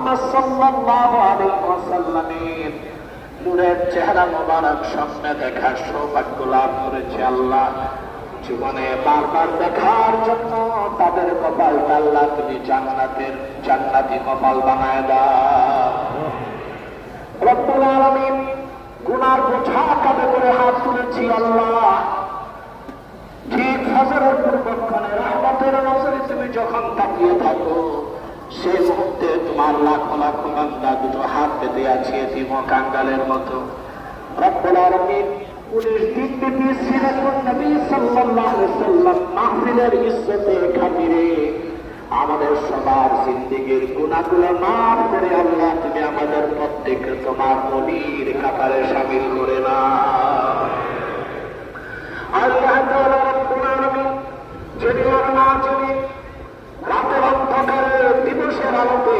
মুহাম্মদ সাল্লাল্লাহু আলাইহি ওয়াসাল্লামের নূরের চেহারা মোবারক সামনে দেখার সৌভাগ্য লাভ করেছে আল্লাহ। জীবনে বারবার দেখার জন্য তাদের কপালটা আল্লাহ তুমি জান্নাতি কপাল বানায় দাও রব্বুল আলামিন। গুনার বোঝা কাঁধে করে হাত তুলেছি আল্লাহ। ঠিক ফজরের পূর্বক্ষণে রহমতের নজরে তুমি যখন তাকিয়ে থাকো, সেই মুহূর্তে তোমার লাখো লাখো বান্দা দুটো হাত পেতে আছে এতিম কাঙ্গালের মতো। রব্বুল আলামিন 19 দিন ব্যাপী সিরাতুন নবী সাল্লাল্লাহু আলাইহি ওয়াসাল্লাম মাহফিলের ইজ্জতে খাতিরে আমাদের সবার জিন্দেগীর গুনাহগুলো মাফ করে আল্লাহ তুমি আমাদের প্রত্যেককে তোমার নবীর কাতারে শামিল করে নাও। আল্লাহ তাআলা রব্বুল আলামিন যিনি আর না যিনি রাতের অন্ধকারে দিবসের আলোতে